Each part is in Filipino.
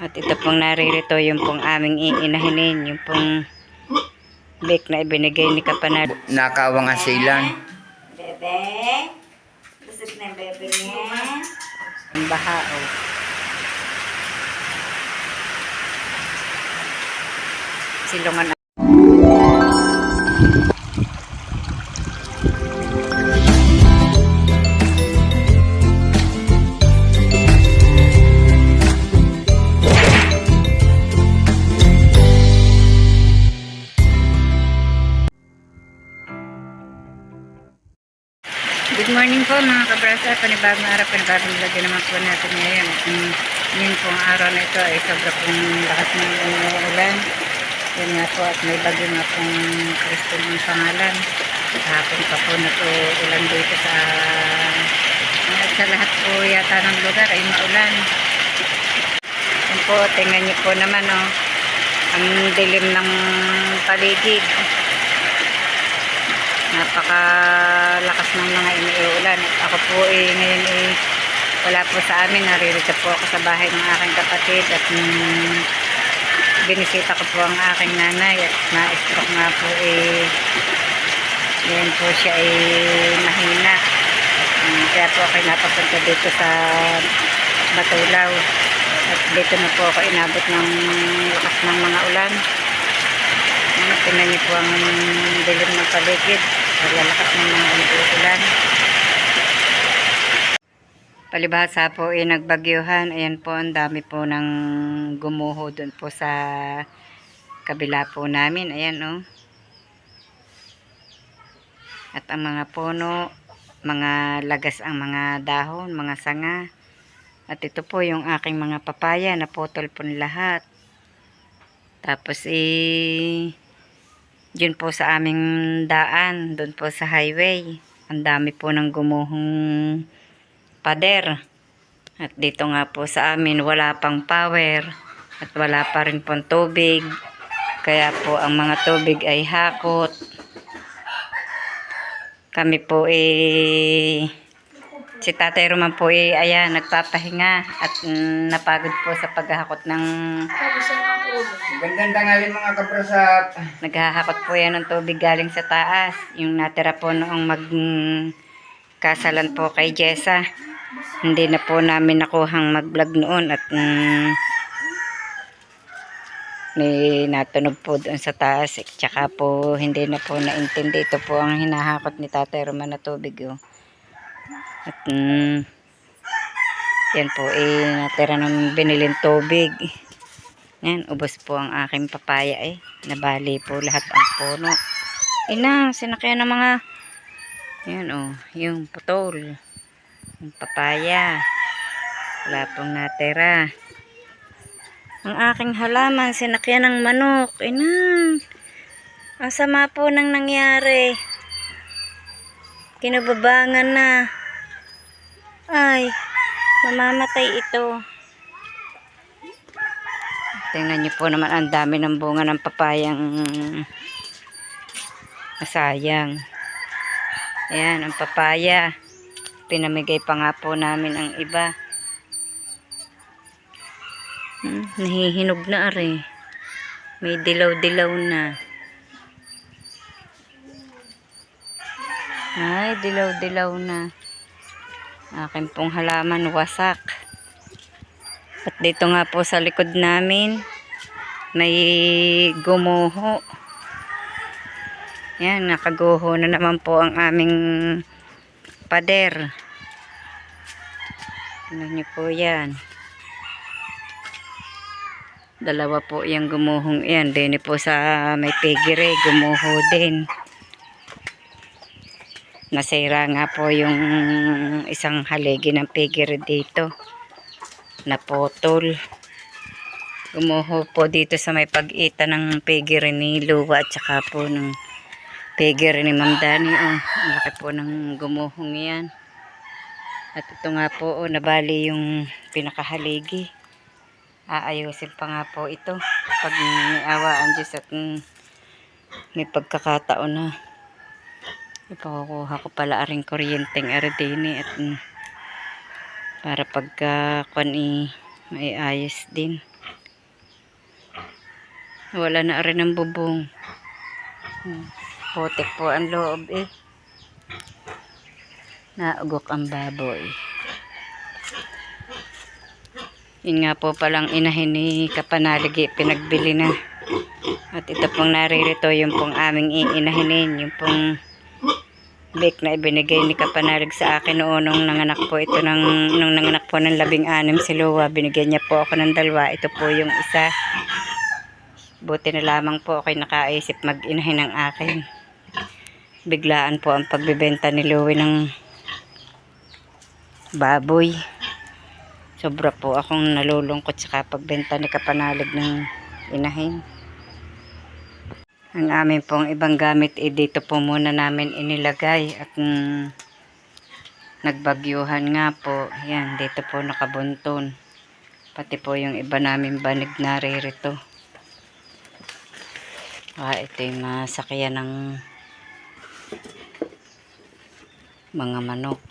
At ito pong naririto yung pong aming iinahinin, yung pong bake na ibinigay ni Kapanat. Nakawang asilan. Bebe, busog na bebe niya. Ang bahao. Silungan. Good morning po mga kabrasa, panibagong araw, panibagong lagyan naman po natin ngayon. Ngayon po ang araw na ito ay sobra pong lakas ng ulan. Yan nga po at may bagyo nga pong Kristin ang pangalan. Kahapon pa po nag-ulan dito sa lahat po yata ng lugar ay maulan. Yan po, tingnan niyo po naman ang dilim ng paligid. Napakalakas ng mga iniulan. Ako po ngayon wala po sa amin. Naririto po ako sa bahay ng aking kapatid at binisita ko po ang aking nanay at na-stroke nga po ngayon po siya mahina. Kaya po ako napapunta dito sa Batulaw at dito na po ako inabot ng lakas ng mga ulan. Tingnan niyo po ang dilim ng paligid. Lalakas ng mga ulan. Palibhasa po nagbagyuhan. Ayan po, ang dami po ng gumuho doon po sa kabila po namin. Ayan At ang mga puno, mga lagas ang mga dahon, mga sanga. At ito po yung aking mga papaya, naputol po lahat. Tapos yun po sa aming daan, doon po sa highway. Ang dami po ng gumuhong pader. At dito nga po sa amin, wala pang power. At wala pa rin pong tubig. Kaya po ang mga tubig ay hakot. Kami po si Tatay Roman po ayan, nagpapahinga at napagod po sa paghahakot ng Gandang tanghali mga kabrasat. naghahakot po yan ng tubig galing sa taas. Yung natira po noong magkasalan po kay Jessa. Hindi na po namin nakuhang mag-vlog noon at may natunog po doon sa taas. Tsaka po hindi na po naintindi. Ito po ang hinahakot ni Tatay Roman na tubig. At yan po natira ng binilin tubig. Yan, ubos po ang aking papaya nabali po lahat ang puno. Sinakyan ng mga yan yung putol. Yung papaya. Wala pong natira. Ang aking halaman sinakyan ng manok. Ang sama po nang nangyari. Kinababangan na. Ay, mamamatay ito. Tingnan niyo po naman ang dami ng bunga ng papayang masayang. Ayan, ang papaya. Pinamigay pa nga po namin ang iba. Nahihinog na May dilaw-dilaw na. Ay, dilaw-dilaw na. Akin pong halaman wasak. At dito nga po sa likod namin may gumuho. Yan, nakaguho na naman po ang aming pader. Tingnan niyo po yan. Dalawa po yung gumuhong yan. Din po sa may pigire, gumuho din. Nasira nga po yung isang haligi ng pigire dito. Naputol. Gumuho po dito sa may pag-ita ng pigire ni Luwa at saka po ng pigire ni Ma'am Dani. Ang laki po ng gumuhong yan. At ito nga po nabali yung pinakahaligi. Aayusin pa nga po ito pag may awaan Diyos at may pagkakataon na ipakukuha ko pala aring kuryenteng aridini at para pagka may ayos din. Wala na rin ang bubong. Putik po ang loob eh. Naugok ang baboy. Yun nga po palang inahin ni Kapanaligi, pinagbili na. At ito pong naririto, yung pong aming iinahinin, yung pong bake na ibinigay ni Kapanalig sa akin noon nung nanganak po ito nung nanganak po ng 16 si Lua. Binigyan niya po ako ng 2. Ito po yung isa. Buti na lamang po ako'y nakaisip mag-inahin ng akin. Biglaan po ang pagbibenta ni Louie ng baboy. Sobra po akong nalulungkot sa pagbenta ni Kapanalig ng inahin. Ang amin pong ibang gamit dito po muna namin inilagay at nagbagyuhan nga po. Yan, dito po nakabunton. Pati po yung iba namin banig naririto. Ito yung masakyan ng mga manok.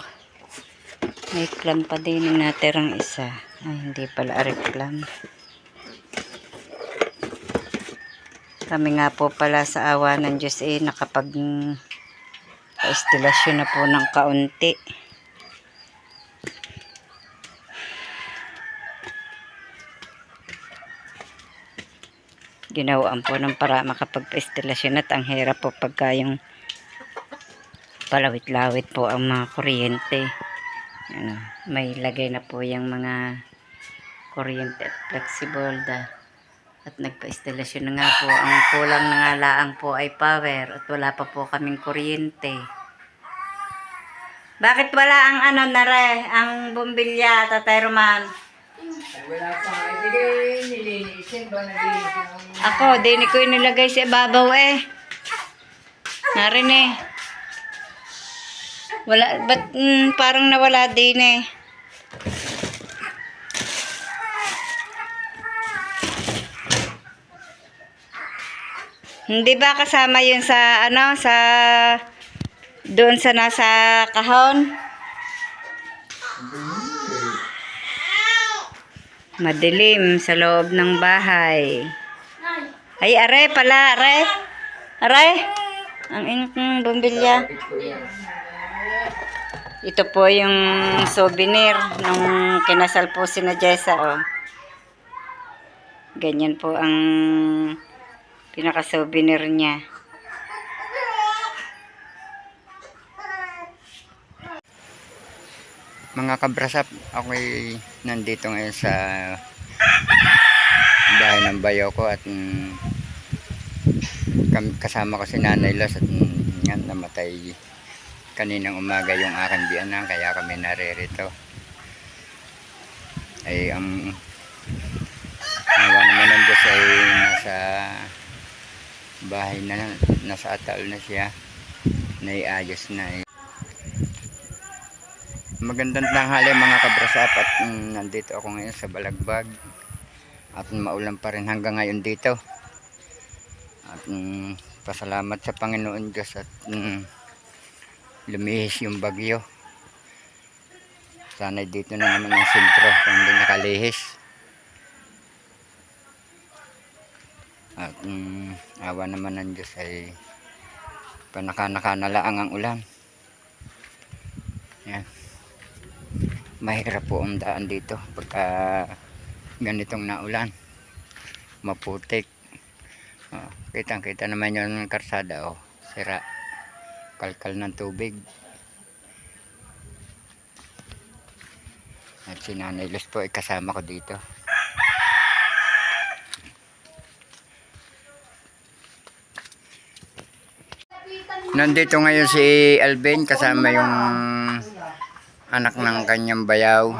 May clam pa din yung natirang isa. Ay, hindi pala reklam. Kami nga po pala sa awa ng Diyos nakapag-instalasyon na po ng kaunti. Ginawaan po ng para makapag-instalasyon at ang hirap po pagka yung palawit-lawit po ang mga kuryente. Ano, may lagay na po yung mga kuryente at flexible at nagpa-instalasyon na nga po. Ang kulang na nga laang po ay power at wala pa po kaming kuryente. Bakit wala ang ang bumbilya, Tatay Roman? Wala pa. Sige, nilinisin ba? Nilinisin Ako, di ko inilagay sa ibabaw eh. Narin eh. Wala, ba't parang nawala din eh. Hindi ba kasama yun sa doon sa nasa kahon? Madilim sa loob ng bahay. Ay, are pala, are. Are. Ang init ng bumbilya. Ito po yung souvenir nung kinasal po si na Jessa, oh. Ganyan po ang pinaka-souvenir niya. Mga kabrasap, ako'y nandito ngayon sa bahay ng bayaw ko at kasama ko si Nanay Los at yan, namatay kaninang umaga yung aking biyanan, kaya kami naririto. Ay ang awa naman ng Diyos ay nasa bahay na, nasa atal na siya, naiayos na. Magandang tanghali mga kabrasap at nandito ako ngayon sa Balagbag at maulan pa rin hanggang ngayon dito at pasalamat sa Panginoon Diyos at lumihis yung bagyo. Sana dito na naman ang sentro kung hindi nakalihis at awa naman ng Diyos ay panaka-naka na lang ang ulan. Yan, mahirap po ang daan dito pagka ganitong naulan, maputik. Kitang kita naman yung karsada, sira, kalkal ng tubig. At si Nanay Luz po ay kasama ko dito. Nandito ngayon si Alvin kasama yung anak ng kanyang bayaw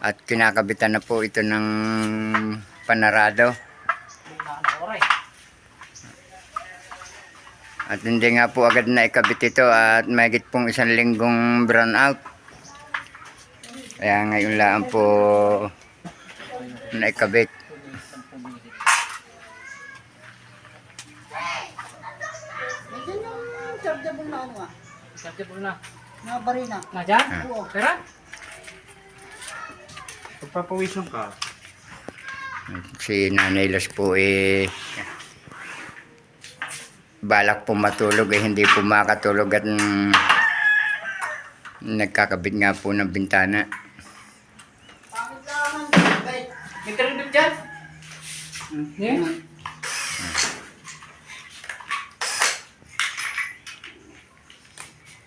at kinakabitan na po ito ng panarado. At hindi nga po agad na ikabit ito at mahigit pong 1 linggong brown out. Kaya ngayon lang po na ikabit. Chargeable na ano ah? Chargeable na. Na barina. Na dyan? Oo. Pera? Pagpapawisan ka. Si Nanay Los po balak po matulog hindi po makatulog at nagkakabit nga po ng bintana. Bakit naman? Wait. May karindot dyan?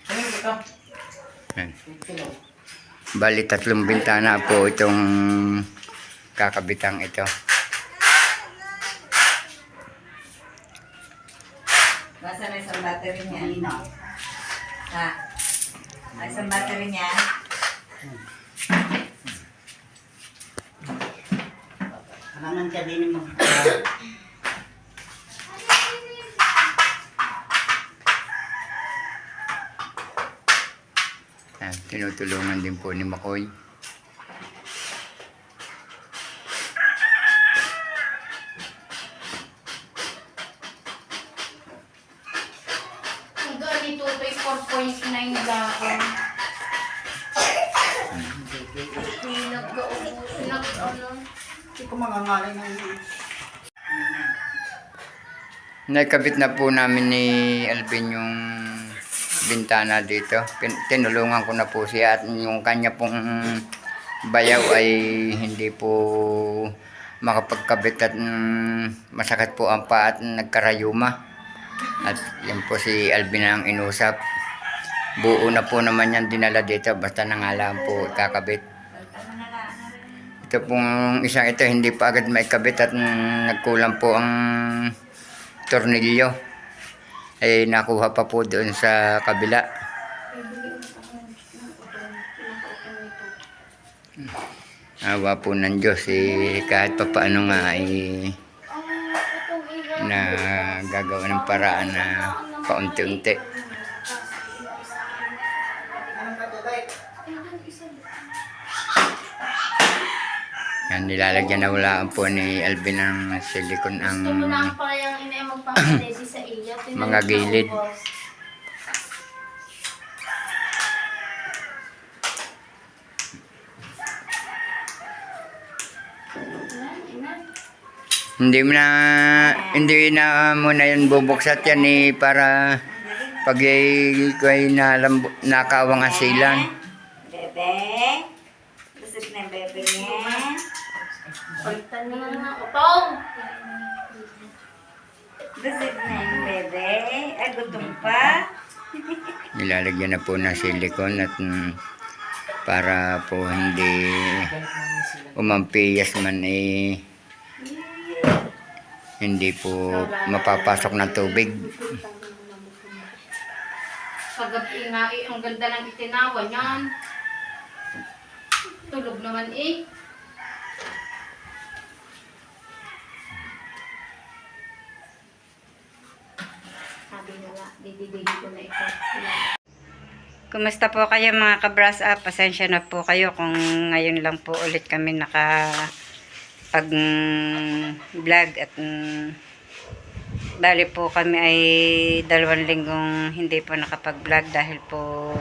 Ano ba ito? Yan. Bali 3 bintana po itong kakabitang ito. Basta na isang battery niya. Kanina. Ha? Ay, isang battery niya. Naman ka din mo. Yan. Tinutulungan din po ni Makoy. Ang ganito ito ay 4.9 daan. Nag-ano. Hindi ko mangangalan ng Nakabit na po namin ni Alvin yung bintana dito. Tinulungan ko na po siya at yung kanya pong bayaw ay hindi po makapagkabit at masakit po ang paa at nagkarayuma. At yan po si Alvin ang inusap. Buo na po naman yan dinala dito basta nangalaan po kakabit. Ito pong isang ito hindi pa agad maikabit at nagkulang po ang tornilyo. Ay nakuha pa po doon sa kabila. Awa po ng Diyos kahit pa paano nga na gagawa ng paraan na paunti-unti. anong patubay? Yan, nilalagyan na wala po ni Alvin ng silicone ang Gusto mo lang pala yung ina magpapadesi sa iyo. mga gilid. Hindi na muna yan bubuksat yan para pag ikay nakawang asilan. Bebe. Busog na yung bebe niya. Palitan mo na nga. Utong! Busog na yung bebe. Ay, gutom pa. Nilalagyan na po ng silicone at para po hindi umampiyas man hindi po mapapasok ng tubig. Kagabi nga ang ganda ng itinawa niyan. Tulog naman Sabi nila, dididigi ko na ito. Kumusta po kayo mga ka-brush up? Pasensya na po kayo kung ngayon lang po ulit kami vlog at bali po kami ay 2 linggong hindi po nakapag-vlog dahil po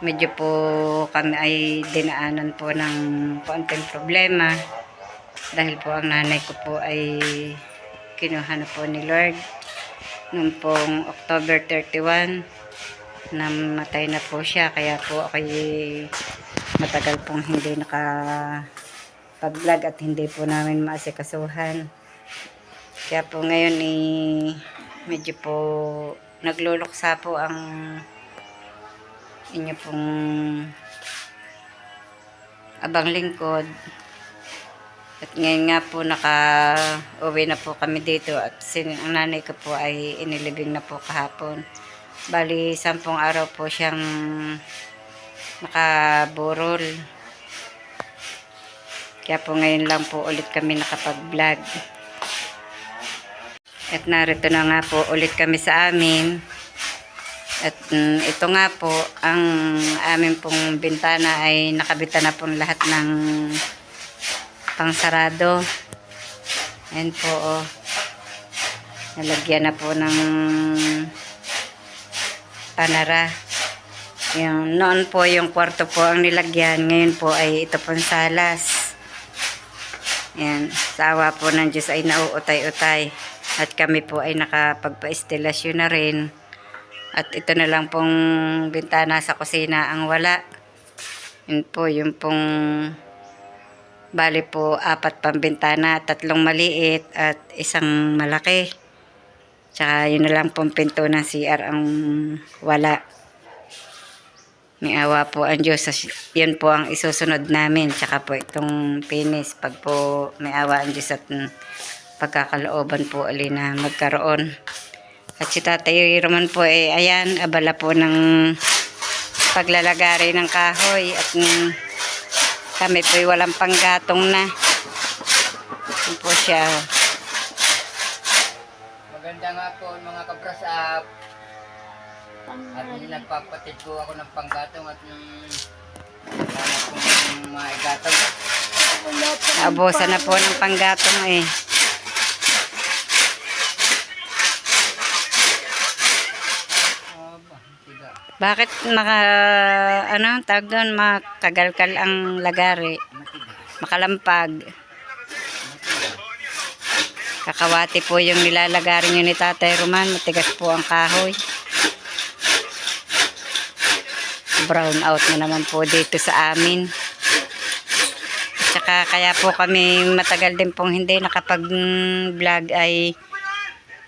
medyo po kami ay dinaanan po ng konting problema dahil po ang nanay ko po ay kinuha na po ni Lord noong pong October 31. Namatay na po siya kaya po ako matagal pong hindi nakapag-vlog at hindi po namin maasikasuhan. Kaya po ngayon medyo po nagluluksa po ang inyo pong abang lingkod. At ngayon nga po naka-uwi na po kami dito at ang nanay ko po ay inilibing na po kahapon. Bali, 10 araw po siyang nakaburol. Kaya po ngayon lang po ulit kami nakapag-vlog. At narito na nga po ulit kami sa amin. At ito nga po, ang amin pong bintana ay nakabitan na pong lahat ng pangsarado. Ayan po, oh. Nalagyan na po ng panara. Noon po yung kwarto po ang nilagyan. Ngayon po ay ito pong salas. Yan, sa awa po ng Diyos ay nauutay-utay. At kami po ay nakapagpa-instalasyon na rin. At ito na lang pong bintana sa kusina ang wala. Yun po, yung pong bali po 4 pang bintana, 3 maliit at 1 malaki. Tsaka yun na lang pong pinto ng CR ang wala. May awa po ang Diyos. Yun po ang isusunod namin. Tsaka po itong finish. Pag po may awa ang Diyos at pagkakalooban po alin na magkaroon. At si Tatay Roman po ayan, abala po ng paglalagari ng kahoy. At kami po walang panggatong na. Yun po siya. Maganda nga po mga kabrasap. At nagpapatid po ako ng panggatong at wala pong maigatong. Naubusan na po ng panggatong Bakit tawag doon, makagalkal ang lagari? Makalampag. Kakawati po yung nilalagari nyo ni Tatay Roman. Matigas po ang kahoy. Brown out na naman po dito sa amin. At saka kaya po kami matagal din pong hindi nakapag-vlog ay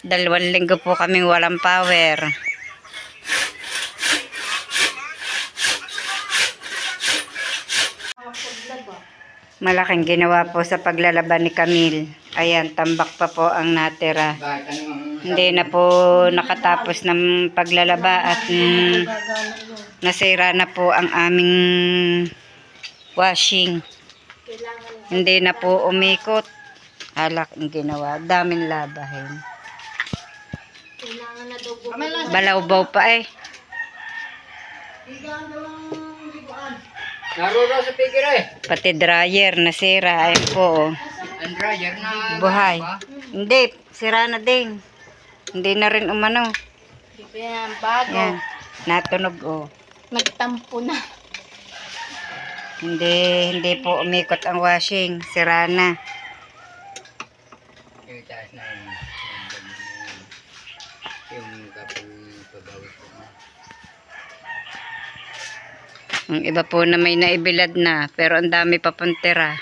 2 linggo po kami walang power. Malaking ginawa po sa paglalaba ni Camille. Ayan, tambak pa po ang natira. Hindi na po nakatapos ng paglalaba at nasira na po ang aming washing. Hindi na po umikot. Alak ang ginawa. Daming labahin. Kailangan na daw po. Balawbaw pa Naruro sa pigir Pati dryer nasira. Ayan po. Ang dryer na Buhay. ba? Hindi, sira na din. Hindi na rin umano. Hindi pa yan, bago. Yan. Natunog Nagtampo na. Hindi po umikot ang washing. Sira na. Yung taas na yung kapag pabawit ko na. Ang iba po na may naibilad na. Pero ang dami pa pong tira.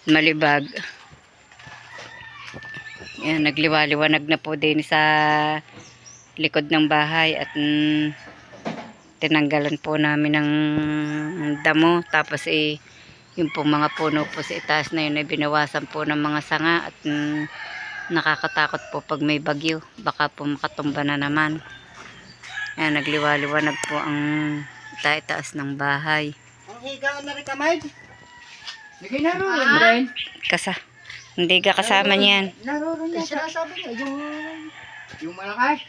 Malibag. Yan, nagliwaliwanag na po din sa likod ng bahay. At tinanggalan po namin ng damo. Tapos yung po mga puno po sa itaas na yun ay binawasan po ng mga sanga. At nakakatakot po pag may bagyo. Baka po makatumba na naman. Ayan, nagliwaliwanag po ang taas ng bahay. Ang higaan na rin kamay. Sige, naruro din. Hindi ka kasama niyan. Naruro niya. Sinasabi niya. Yung malakas.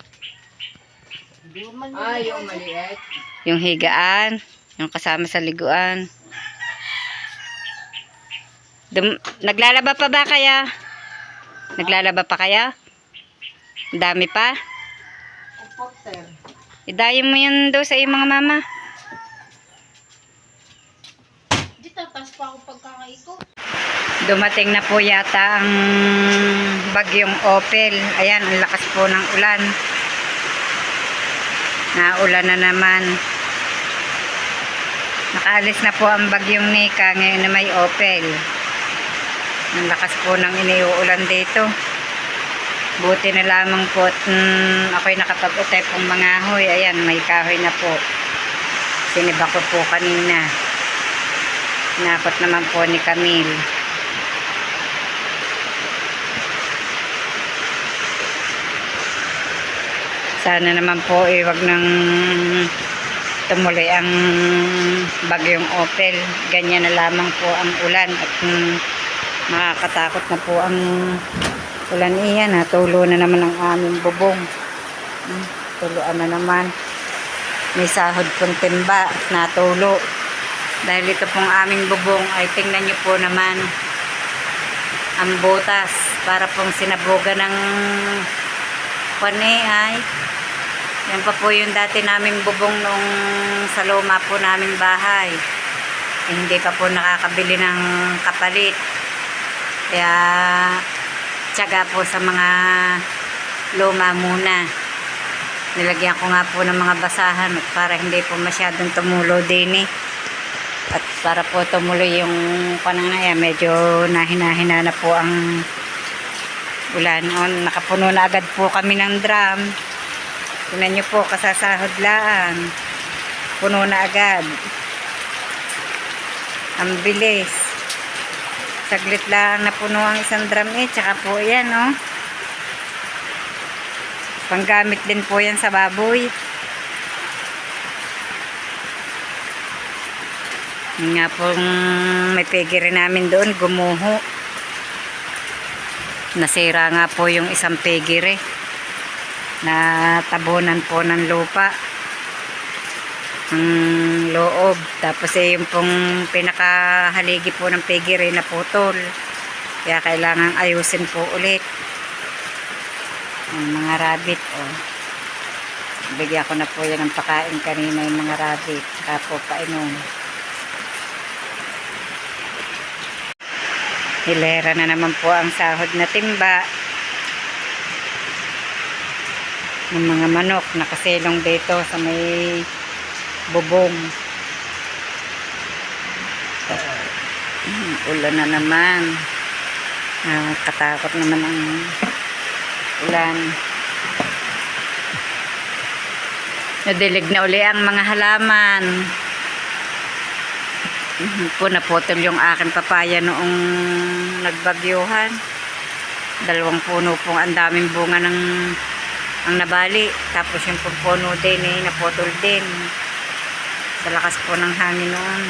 Yung maliit. Yung higaan, yung kasama sa liguan. Naglalaba pa ba kaya? Naglalaba pa kaya? Dami pa? Idayin mo yun doon sa iyong mga mama. Di tatas pa ako pagkakaiko. Dumating na po yata ang bagyong Opel. Ayan, ang lakas po ng ulan. Naulan na naman. Nakaalis na po ang bagyong Nika. Ngayon na may Opel. Ang lakas po ng iniuulan dito. Buti na lamang po at ako'y nakapag-utay pong mga hoy. Ayan, may kahoy na po. Siniba ko po kanina. Nakot naman po ni Camille. Sana naman po wag nang tumuloy ang bagyong Opel. Ganyan na lamang po ang ulan at nakakatakot na po ang ulan iyan. Natulo na naman ang aming bubong. Tuluan na naman. May sahod pong timba at natulo. Dahil ito pong aming bubong ay tingnan nyo po naman ang butas para pong sinabugan ng ay yan pa po yung dati naming bubong nung sa luma po naming bahay. hindi pa po nakakabili ng kapalit. Kaya tiyaga po sa mga luma muna. Nilagyan ko nga po ng mga basahan para hindi po masyadong tumulo din eh. At para po tumuloy yung panangaya, medyo nahina-hina na po ang ulan. Nakapuno na agad po kami ng drum. Tingnan nyo po, kasasahod lang. Puno na agad. Ang bilis. Saglit lang napuno ang isang drum eh. Tsaka po yan, oh. Panggamit din po yan sa baboy. Yung nga pong may pigiri namin doon, gumuho. Nasira nga po yung isang pigiri. Natabunan po ng lupa. Ang loob. Tapos yung pong pinakahaligi po ng pigiri na putol. Kaya kailangan ayusin po ulit. Ang mga rabbit, oh. Bigyan ko na po yan ng pakain kanina yung mga rabbit. Saka po painom. Hilera na naman po ang sahod na timba. Ng mga manok nakasilong dito sa may bubong. Ulan na naman. Katakot naman ang ulan. Nadilig na uli ang mga halaman. Po naputol yung aking papaya noong nagbagyuhan. 2 puno pong ang daming bunga ng ang nabali. Tapos yung puno din eh, naputol din. Sa lakas po ng hangin noon.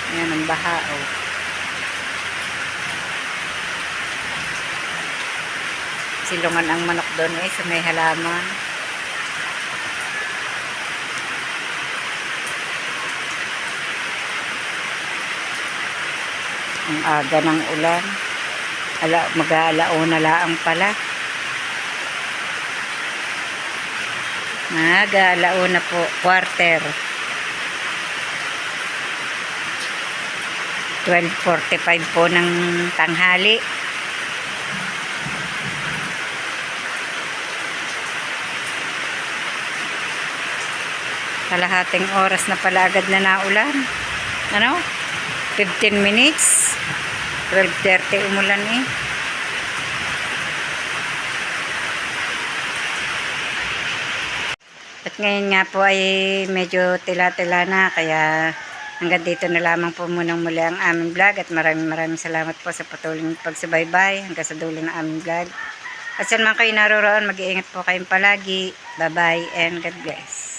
Ayan ang baha, oh. Silungan ang manok doon eh, sa may halaman. Ang aga ng ulan. Mag-aalauna laang pala. Mag-aalauna po, quarter. 12:45 po ng tanghali. Kalahating oras na pala agad na naulan. Ano? 15 minutes. 12:30 umulan eh. At ngayon nga po ay medyo tila-tila na. Kaya hanggang dito na lamang po munang muli ang aming vlog. At maraming salamat po sa patuloy pagsubaybay hanggang sa dulo ng aming vlog. At saan man kayo naroroon, mag-iingat po kayong palagi. Bye-bye and God bless.